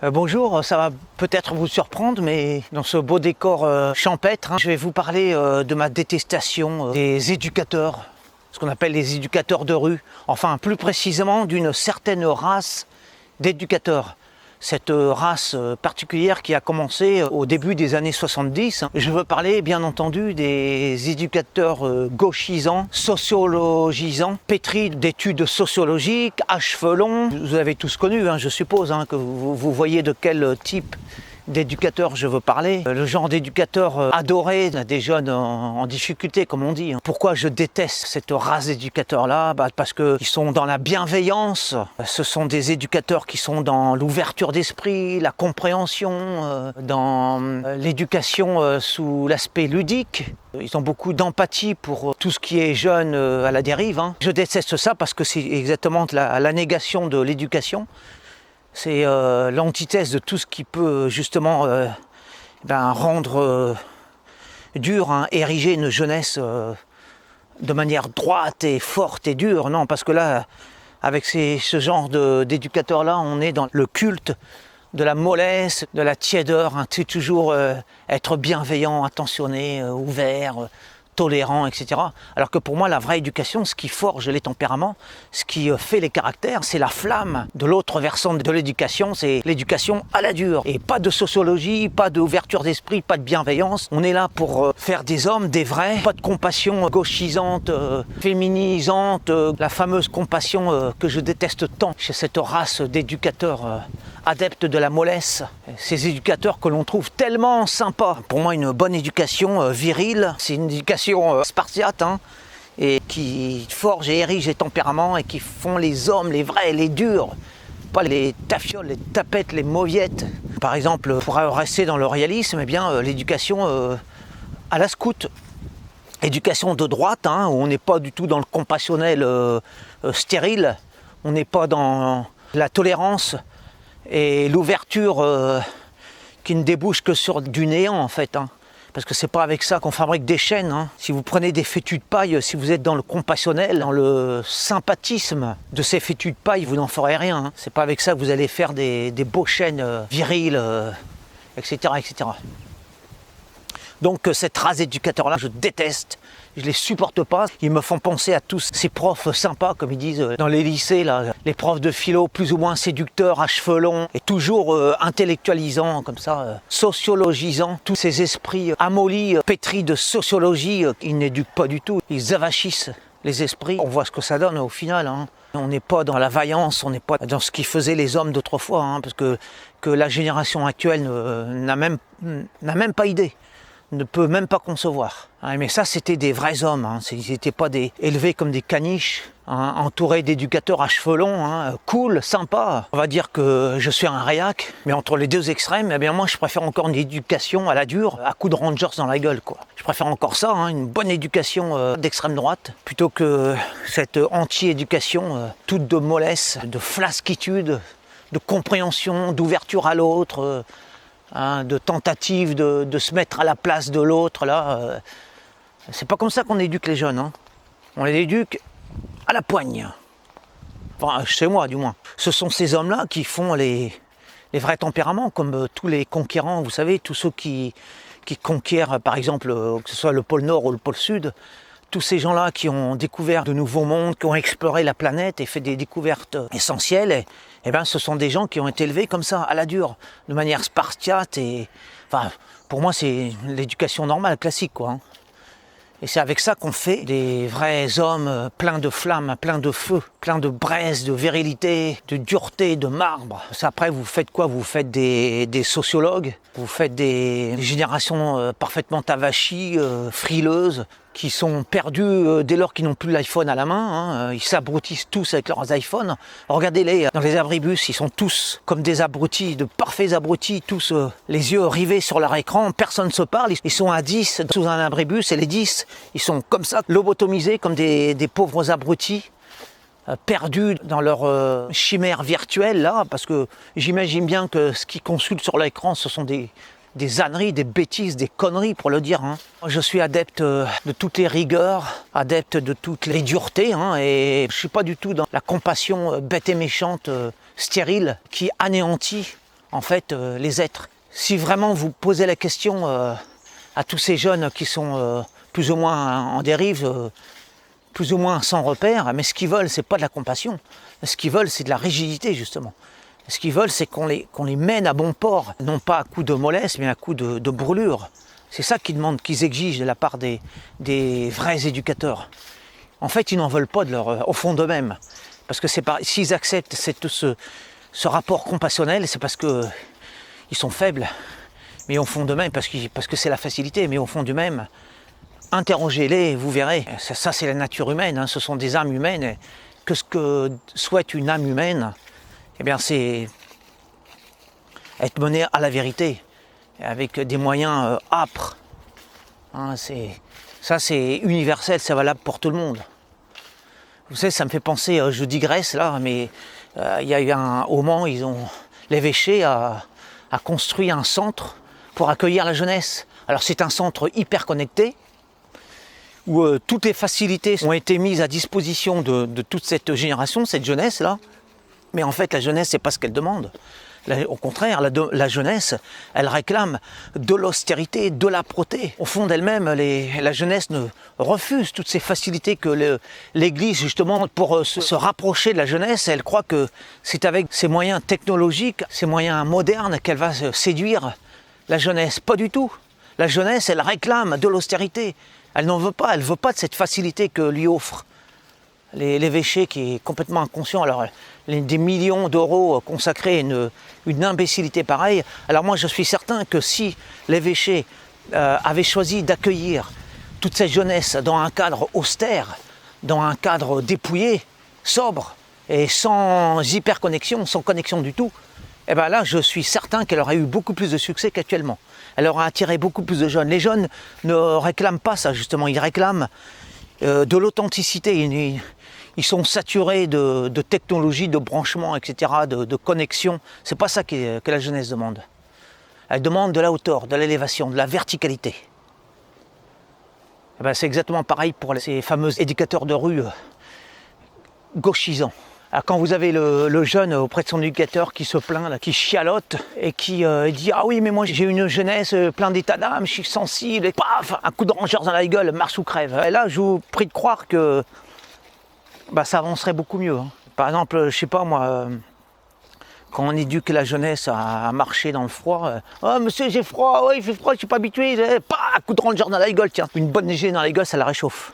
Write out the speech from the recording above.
Bonjour, ça va peut-être vous surprendre, mais dans ce beau décor champêtre, je vais vous parler de ma détestation des éducateurs, ce qu'on appelle les éducateurs de rue, enfin plus précisément d'une certaine race d'éducateurs. Cette race particulière qui a commencé au début des années 70. Je veux parler bien entendu des éducateurs gauchisants, sociologisants, pétris d'études sociologiques, à cheveux longs. Vous avez tous connu, je suppose, que vous voyez de quel type d'éducateur je veux parler. Le genre d'éducateur adoré des jeunes en difficulté, comme on dit. Pourquoi je déteste cette race d'éducateurs-là ? Parce qu'ils sont dans la bienveillance. Ce sont des éducateurs qui sont dans l'ouverture d'esprit, la compréhension, dans l'éducation sous l'aspect ludique. Ils ont beaucoup d'empathie pour tout ce qui est jeune à la dérive. Je déteste ça parce que c'est exactement la négation de l'éducation. C'est l'antithèse de tout ce qui peut justement rendre dur, ériger une jeunesse de manière droite et forte et dure. Non, parce que là, avec ce genre d'éducateurs-là, on est dans le culte de la mollesse, de la tiédeur. C'est toujours être bienveillant, attentionné, ouvert, tolérant, etc. Alors que pour moi, la vraie éducation, ce qui forge les tempéraments, ce qui fait les caractères, c'est la flamme de l'autre versant de l'éducation, c'est l'éducation à la dure. Et pas de sociologie, pas d'ouverture d'esprit, pas de bienveillance. On est là pour faire des hommes, des vrais, pas de compassion gauchisante, féminisante, la fameuse compassion que je déteste tant chez cette race d'éducateurs adeptes de la mollesse. Ces éducateurs que l'on trouve tellement sympas. Pour moi, une bonne éducation virile, c'est une éducation spartiate, et qui forge et érige les tempéraments et qui font les hommes, les vrais, les durs. Pas les tafioles, les tapettes, les mauviettes. Par exemple, pour rester dans le réalisme, l'éducation à la scout. Éducation de droite, où on n'est pas du tout dans le compassionnel stérile, on n'est pas dans la tolérance et l'ouverture qui ne débouche que sur du néant en fait. Parce que c'est pas avec ça qu'on fabrique des chaînes. Si vous prenez des fétus de paille, si vous êtes dans le compassionnel, dans le sympathisme de ces fétus de paille, vous n'en ferez rien. C'est pas avec ça que vous allez faire des beaux chênes virils, etc., etc. Donc cette race d'éducateurs-là, je déteste, je les supporte pas. Ils me font penser à tous ces profs sympas, comme ils disent dans les lycées, là, les profs de philo plus ou moins séducteurs, à cheveux longs, et toujours intellectualisants, comme ça, sociologisants. Tous ces esprits amollis, pétris de sociologie, ils n'éduquent pas du tout. Ils avachissent les esprits. On voit ce que ça donne au final. On n'est pas dans la vaillance, on n'est pas dans ce qui faisaient les hommes d'autrefois, parce que la génération actuelle n'a même pas idée. Ne peut même pas concevoir. Mais ça, c'était des vrais hommes. Ils n'étaient pas élevés comme des caniches, entourés d'éducateurs à cheveux longs, cool, sympa. On va dire que je suis un réac, mais entre les deux extrêmes, moi, je préfère encore une éducation à la dure, à coups de Rangers dans la gueule, quoi. Je préfère encore ça, une bonne éducation d'extrême droite, plutôt que cette anti-éducation toute de mollesse, de flasquitude, de compréhension, d'ouverture à l'autre. De tentative de se mettre à la place de l'autre, là. C'est pas comme ça qu'on éduque les jeunes. On les éduque à la poigne. Enfin, chez moi, du moins. Ce sont ces hommes-là qui font les vrais tempéraments, comme tous les conquérants, vous savez, tous ceux qui conquièrent, par exemple, que ce soit le pôle Nord ou le pôle Sud, tous ces gens-là qui ont découvert de nouveaux mondes, qui ont exploré la planète et fait des découvertes essentielles, ce sont des gens qui ont été élevés comme ça, à la dure, de manière spartiate. Pour moi, c'est l'éducation normale, classique, quoi. Et c'est avec ça qu'on fait des vrais hommes pleins de flammes, pleins de feu, pleins de braise, de virilité, de dureté, de marbre. Après, vous faites quoi ? Vous faites des sociologues, vous faites des générations parfaitement avachies, frileuses, qui sont perdus dès lors qu'ils n'ont plus l'iPhone à la main. Ils s'abruttissent tous avec leurs iPhones. Regardez-les dans les abribus, ils sont tous comme des abrutis, de parfaits abrutis, tous les yeux rivés sur leur écran, personne ne se parle. Ils sont à 10 sous un abribus et les 10, ils sont comme ça, lobotomisés comme des pauvres abrutis, perdus dans leur chimère virtuelle, là, parce que j'imagine bien que ce qu'ils consultent sur l'écran, ce sont des âneries, des bêtises, des conneries pour le dire. Moi, je suis adepte de toutes les rigueurs, adepte de toutes les duretés, et je ne suis pas du tout dans la compassion bête et méchante, stérile, qui anéantit en fait les êtres. Si vraiment vous posez la question à tous ces jeunes qui sont plus ou moins en dérive, plus ou moins sans repère, mais ce qu'ils veulent, c'est pas de la compassion. Ce qu'ils veulent, c'est de la rigidité, justement. Ce qu'ils veulent, c'est qu'on les mène à bon port, non pas à coup de mollesse, mais à coup de brûlure. C'est ça qu'ils demandent, qu'ils exigent de la part des vrais éducateurs. En fait, ils n'en veulent pas au fond d'eux-mêmes. Parce que s'ils acceptent ce rapport compassionnel, c'est parce qu'ils sont faibles. Mais au fond d'eux-mêmes, parce que c'est la facilité, mais au fond d'eux-mêmes, interrogez-les, vous verrez. Ça c'est la nature humaine, hein, ce sont des âmes humaines. Et que ce que souhaite une âme humaine, eh bien c'est être mené à la vérité, avec des moyens âpres. Hein, ça c'est universel, c'est valable pour tout le monde. Vous savez, ça me fait penser, je digresse là, mais il y a eu au Mans, l'évêché a construit un centre pour accueillir la jeunesse. Alors c'est un centre hyper connecté, où toutes les facilités ont été mises à disposition de toute cette génération, cette jeunesse-là. Mais en fait, la jeunesse, c'est pas ce qu'elle demande. Au contraire, la jeunesse, elle réclame de l'austérité, de l'âpreté. Au fond d'elle-même, la jeunesse refuse toutes ces facilités que l'Église, justement, pour se rapprocher de la jeunesse, elle croit que c'est avec ces moyens technologiques, ces moyens modernes qu'elle va séduire la jeunesse. Pas du tout. La jeunesse, elle réclame de l'austérité. Elle n'en veut pas, elle ne veut pas de cette facilité que lui offre l'évêché qui est complètement inconscient. Alors, des millions d'euros consacrés à une imbécilité pareille. Alors moi, je suis certain que si l'évêché avait choisi d'accueillir toute cette jeunesse dans un cadre austère, dans un cadre dépouillé, sobre, et sans hyperconnexion, sans connexion du tout, eh bien là, je suis certain qu'elle aurait eu beaucoup plus de succès qu'actuellement. Elle aurait attiré beaucoup plus de jeunes. Les jeunes ne réclament pas ça, justement. Ils réclament de l'authenticité. Ils sont saturés de technologie, de branchement, etc., de connexion. C'est pas ça que la jeunesse demande. Elle demande de la hauteur, de l'élévation, de la verticalité. Eh ben, c'est exactement pareil pour ces fameux éducateurs de rue gauchisants. Alors quand vous avez le jeune auprès de son éducateur qui se plaint, là, qui chialote et qui dit « Ah oui, mais moi j'ai une jeunesse plein d'état d'âme, je suis sensible, et paf, un coup de rangeur dans la gueule, marche ou crève. » Et là, je vous prie de croire que ça avancerait beaucoup mieux. Hein. Par exemple, je sais pas moi, quand on éduque la jeunesse à marcher dans le froid, « Oh monsieur, j'ai froid, ouais, il fait froid, je suis pas habitué, un coup de rangeur dans la gueule, tiens. » Une bonne neigée dans la gueule, ça la réchauffe.